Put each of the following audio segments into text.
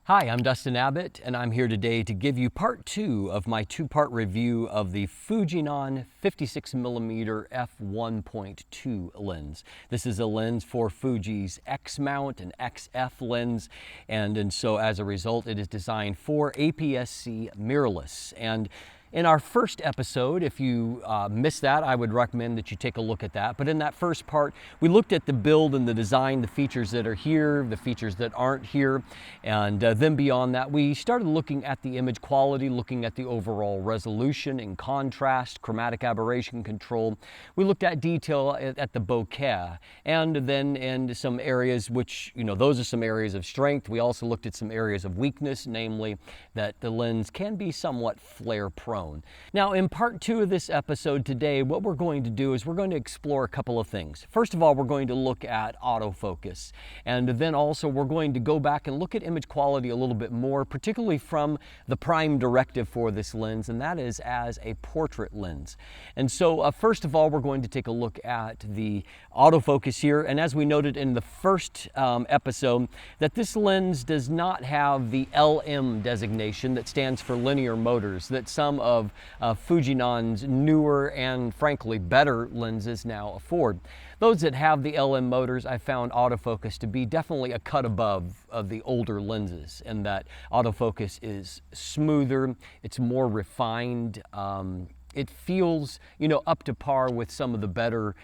Hi, I'm Dustin Abbott, and I'm here today to give you part two of my two-part review of the Fujinon 56mm F1.2 lens. This is a lens for Fuji's X mount and XF lens, and so as a result, it is designed for APS-C mirrorless. And in our first episode, if you missed that, I would recommend that you take a look at that. But in that first part, we looked at the build and the design, the features that are here, the features that aren't here. And then beyond that, we started looking at the image quality, looking at the overall resolution and contrast, chromatic aberration control. We looked at detail at the bokeh. And then in some areas which, those are some areas of strength. We also looked at some areas of weakness, namely that the lens can be somewhat flare prone. Now, in part two of this episode today, what we're going to do is we're going to explore a couple of things. First of all, we're going to look at autofocus. And then also we're going to go back and look at image quality a little bit more, particularly from the prime directive for this lens, and that is as a portrait lens. And so first of all, we're going to take a look at the autofocus here. And as we noted in the first episode, that this lens does not have the LM designation that stands for linear motors that some of Fujinon's newer and frankly better lenses now afford. Those that have the LM motors, I found autofocus to be definitely a cut above of the older lenses, and that autofocus is smoother, it's more refined. It feels, up to par with some of the better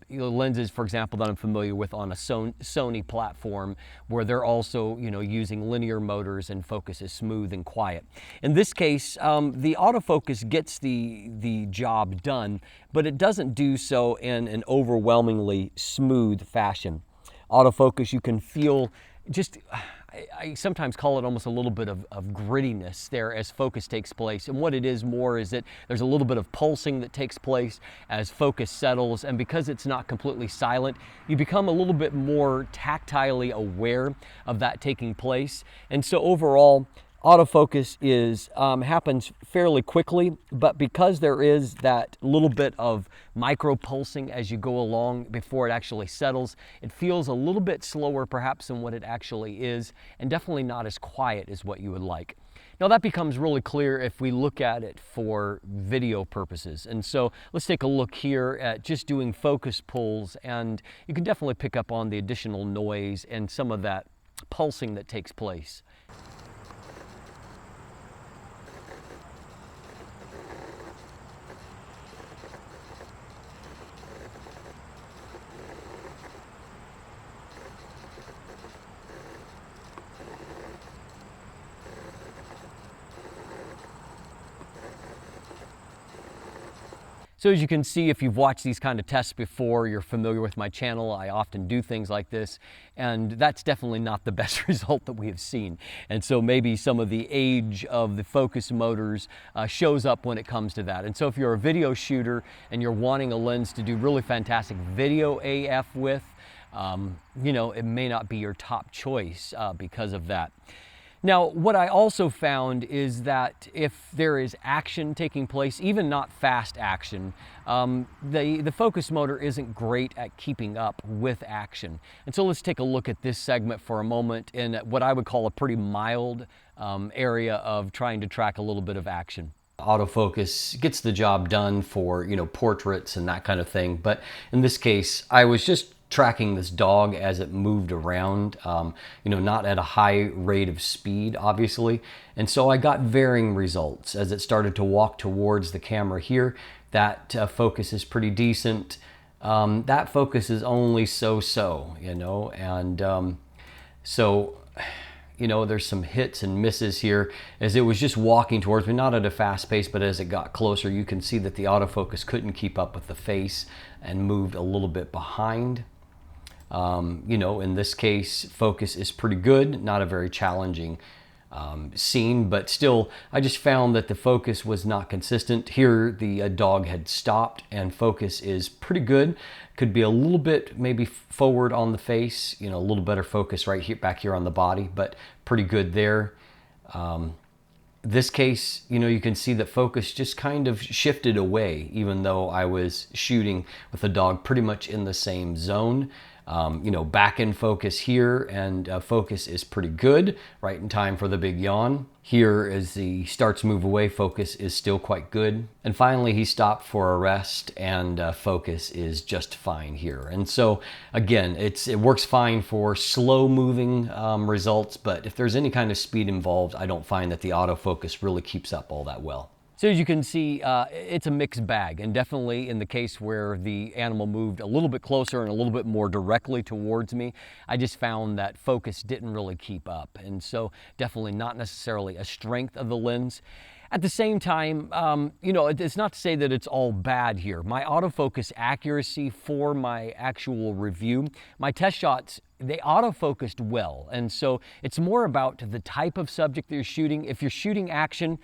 lenses, for example, that I'm familiar with on a Sony platform, where they're also, using linear motors and focus is smooth and quiet. In this case, the autofocus gets the job done, but it doesn't do so in an overwhelmingly smooth fashion. Autofocus, you can feel just, I sometimes call it almost a little bit of grittiness there as focus takes place. And what it is more is that there's a little bit of pulsing that takes place as focus settles. And because it's not completely silent, you become a little bit more tactilely aware of that taking place. And so overall, autofocus happens fairly quickly, but because there is that little bit of micro pulsing as you go along before it actually settles, it feels a little bit slower perhaps than what it actually is, and definitely not as quiet as what you would like. Now that becomes really clear if we look at it for video purposes. And so let's take a look here at just doing focus pulls, and you can definitely pick up on the additional noise and some of that pulsing that takes place. So as you can see, if you've watched these kind of tests before, you're familiar with my channel. I often do things like this, and that's definitely not the best result that we have seen. And so maybe some of the age of the focus motors shows up when it comes to that. And so if you're a video shooter and you're wanting a lens to do really fantastic video AF with, it may not be your top choice because of that. Now, what I also found is that if there is action taking place, even not fast action, the focus motor isn't great at keeping up with action. And so let's take a look at this segment for a moment in what I would call a pretty mild area of trying to track a little bit of action. Autofocus gets the job done for, portraits and that kind of thing. But in this case, I was just tracking this dog as it moved around, not at a high rate of speed, obviously. And so I got varying results as it started to walk towards the camera here. That focus is pretty decent. That focus is only so-so, and so there's some hits and misses here as it was just walking towards me, not at a fast pace, but as it got closer, you can see that the autofocus couldn't keep up with the face and moved a little bit behind. In this case, focus is pretty good, not a very challenging scene, but still, I just found that the focus was not consistent. Here, the dog had stopped and focus is pretty good. Could be a little bit maybe forward on the face, a little better focus right here, back here on the body, but pretty good there. This case, you can see that focus just kind of shifted away, even though I was shooting with the dog pretty much in the same zone. Back in focus here, and focus is pretty good, right in time for the big yawn. Here, as he starts to move away, focus is still quite good. And finally, he stopped for a rest, and focus is just fine here. And so, again, it works fine for slow-moving results, but if there's any kind of speed involved, I don't find that the autofocus really keeps up all that well. So as you can see, it's a mixed bag, and definitely in the case where the animal moved a little bit closer and a little bit more directly towards me, I just found that focus didn't really keep up. And so definitely not necessarily a strength of the lens. At the same time, it's not to say that it's all bad here. My autofocus accuracy for my actual review, my test shots, they autofocused well. And so it's more about the type of subject that you're shooting. If you're shooting action,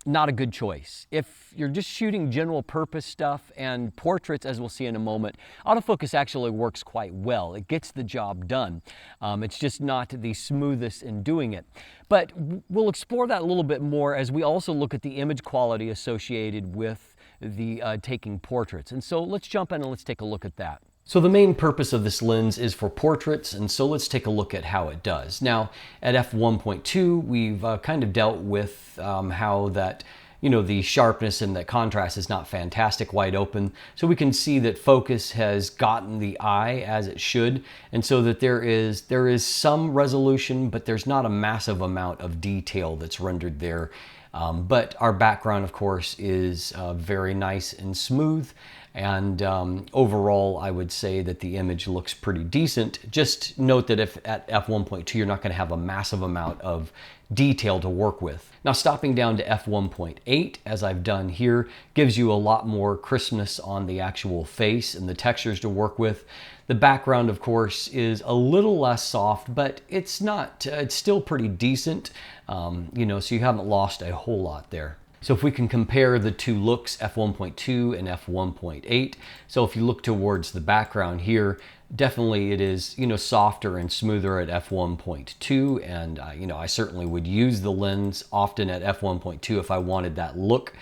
not a good choice. If you're just shooting general purpose stuff and portraits, as we'll see in a moment, autofocus actually works quite well. It gets the job done. It's just not the smoothest in doing it. But we'll explore that a little bit more as we also look at the image quality associated with the taking portraits. And so let's jump in and let's take a look at that. So the main purpose of this lens is for portraits, and so let's take a look at how it does. Now, at f1.2, we've kind of dealt with how that, the sharpness and the contrast is not fantastic wide open. So we can see that focus has gotten the eye as it should, and so that there is some resolution, but there's not a massive amount of detail that's rendered there. But our background, of course, is very nice and smooth. And overall, I would say that the image looks pretty decent. Just note that if at f1.2, you're not going to have a massive amount of detail to work with. Now, stopping down to f1.8, as I've done here, gives you a lot more crispness on the actual face and the textures to work with. The background, of course, is a little less soft, but it's not, it's still pretty decent, so you haven't lost a whole lot there. So if we can compare the two looks, f1.2 and f1.8, so if you look towards the background here, definitely it is, softer and smoother at f1.2, and I certainly would use the lens often at f1.2 if I wanted that look.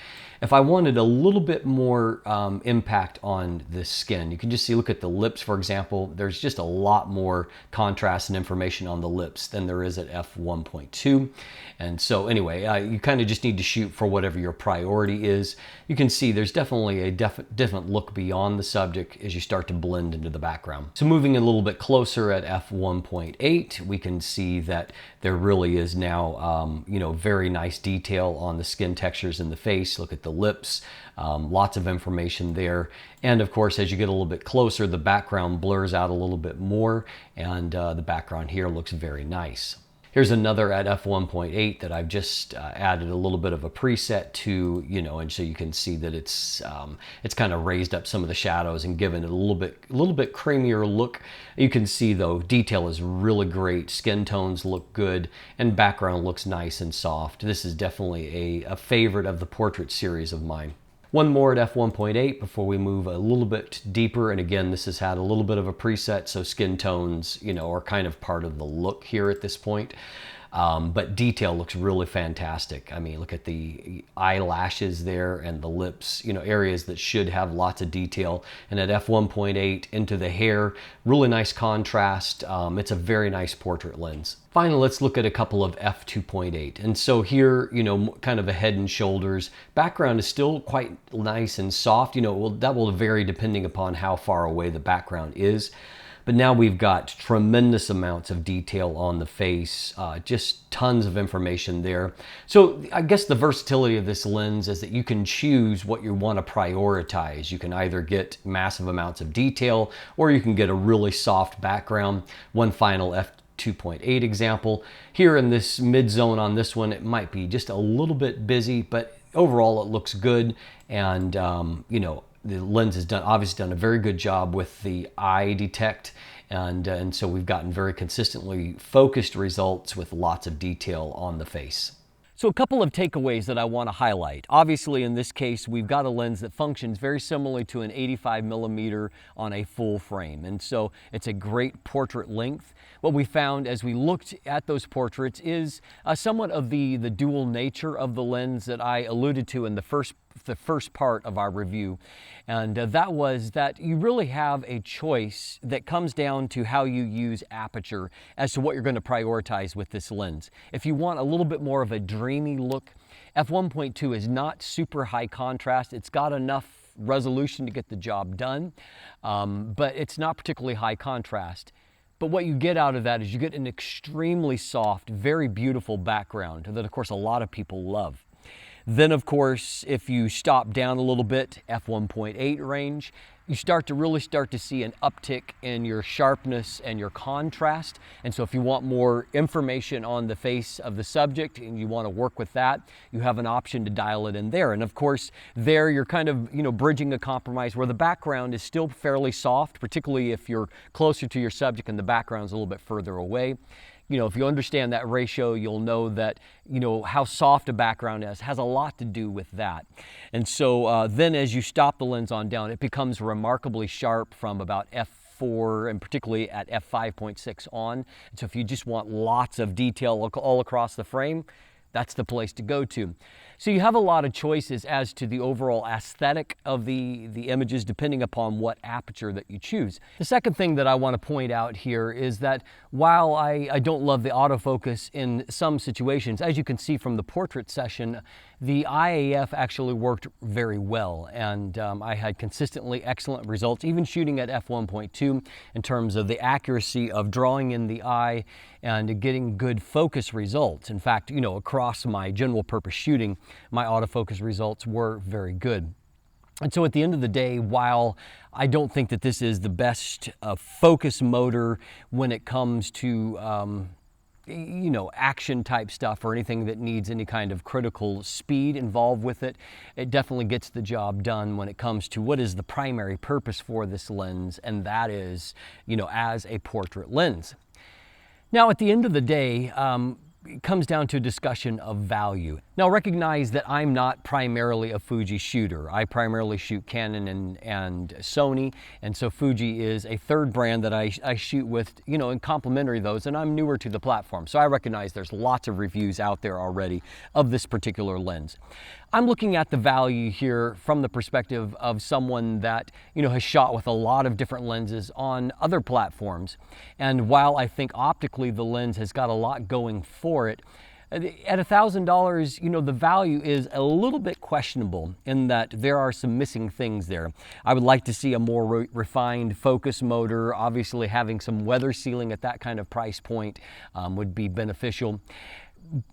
If I wanted a little bit more impact on the skin, you can just see, look at the lips, for example. There's just a lot more contrast and information on the lips than there is at f1.2. And so anyway, you kind of just need to shoot for whatever your priority is. You can see there's definitely a different look beyond the subject as you start to blend into the background. So moving a little bit closer at f1.8, we can see that there really is now, very nice detail on the skin textures in the face. Look at the lips, lots of information there. And of course, as you get a little bit closer, the background blurs out a little bit more, and the background here looks very nice. Here's another at f1.8 that I've just added a little bit of a preset to, and so you can see that it's kind of raised up some of the shadows and given it a little bit creamier look. You can see though, detail is really great, skin tones look good, and background looks nice and soft. This is definitely a favorite of the portrait series of mine. One more at f1.8 before we move a little bit deeper. And again, this has had a little bit of a preset, so skin tones, are kind of part of the look here at this point. But detail looks really fantastic. I mean, look at the eyelashes there and the lips, areas that should have lots of detail. And at f1.8 into the hair, really nice contrast. It's a very nice portrait lens. Finally, let's look at a couple of f2.8. And so here, kind of a head and shoulders. Background is still quite nice and soft. That will vary depending upon how far away the background is. But now we've got tremendous amounts of detail on the face, just tons of information there. So I guess the versatility of this lens is that you can choose what you want to prioritize. You can either get massive amounts of detail, or you can get a really soft background. One final f2.8 example. Here in this mid zone on this one, it might be just a little bit busy, but overall it looks good. And the lens has obviously done a very good job with the eye detect, and so we've gotten very consistently focused results with lots of detail on the face. So a couple of takeaways that I want to highlight. Obviously, in this case, we've got a lens that functions very similarly to an 85mm on a full frame. And so it's a great portrait length. What we found as we looked at those portraits is somewhat of the dual nature of the lens that I alluded to in the first the first part of our review, and that was that you really have a choice that comes down to how you use aperture as to what you're going to prioritize with this lens. If you want a little bit more of a dreamy look, f1.2 is not super high contrast. It's got enough resolution to get the job done, but it's not particularly high contrast. But what you get out of that is you get an extremely soft, very beautiful background that, of course, a lot of people love. Then, of course, if you stop down a little bit, f1.8 range, you really start to see an uptick in your sharpness and your contrast. And so if you want more information on the face of the subject and you want to work with that, you have an option to dial it in there. And of course, there you're kind of, bridging a compromise where the background is still fairly soft, particularly if you're closer to your subject and the background's a little bit further away. If you understand that ratio, you'll know that, how soft a background is has a lot to do with that. And so then as you stop the lens on down, it becomes remarkably sharp from about f4 and particularly at f5.6 on. And so if you just want lots of detail all across the frame, that's the place to go to. So you have a lot of choices as to the overall aesthetic of the images depending upon what aperture that you choose. The second thing that I want to point out here is that while I don't love the autofocus in some situations, as you can see from the portrait session, the IAF actually worked very well, and I had consistently excellent results, even shooting at f1.2 in terms of the accuracy of drawing in the eye and getting good focus results. In fact, across my general purpose shooting, my autofocus results were very good. And so at the end of the day, while I don't think that this is the best focus motor when it comes to action type stuff or anything that needs any kind of critical speed involved with it, it definitely gets the job done when it comes to what is the primary purpose for this lens, and that is, as a portrait lens. Now, at the end of the day, it comes down to a discussion of value. Now, recognize that I'm not primarily a Fuji shooter. I primarily shoot Canon and Sony, and so Fuji is a third brand that I shoot with, and complementary those, and I'm newer to the platform. So I recognize there's lots of reviews out there already of this particular lens. I'm looking at the value here from the perspective of someone that, has shot with a lot of different lenses on other platforms. And while I think optically the lens has got a lot going for it, at $1,000, the value is a little bit questionable in that there are some missing things there. I would like to see a more refined focus motor. Obviously, having some weather sealing at that kind of price point would be beneficial.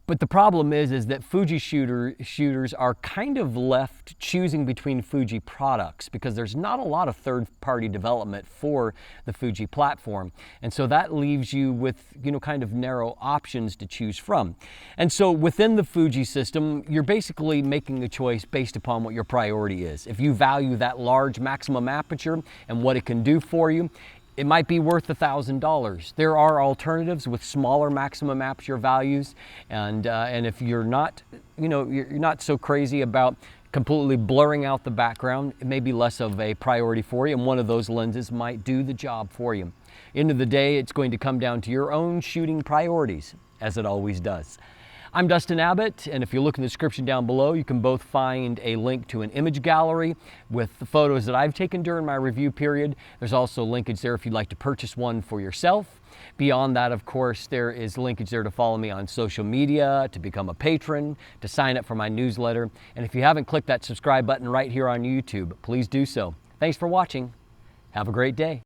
But the problem is that Fuji shooters are kind of left choosing between Fuji products because there's not a lot of third-party development for the Fuji platform. And so that leaves you with, kind of narrow options to choose from. And so within the Fuji system, you're basically making a choice based upon what your priority is. If you value that large maximum aperture and what it can do for you, it might be worth $1,000. There are alternatives with smaller maximum aperture values, and if you're not, you're not so crazy about completely blurring out the background, it may be less of a priority for you, and one of those lenses might do the job for you. End of the day, it's going to come down to your own shooting priorities, as it always does. I'm Dustin Abbott, and if you look in the description down below, you can both find a link to an image gallery with the photos that I've taken during my review period. There's also linkage there if you'd like to purchase one for yourself. Beyond that, of course, there is linkage there to follow me on social media, to become a patron, to sign up for my newsletter. And if you haven't clicked that subscribe button right here on YouTube, please do so. Thanks for watching. Have a great day.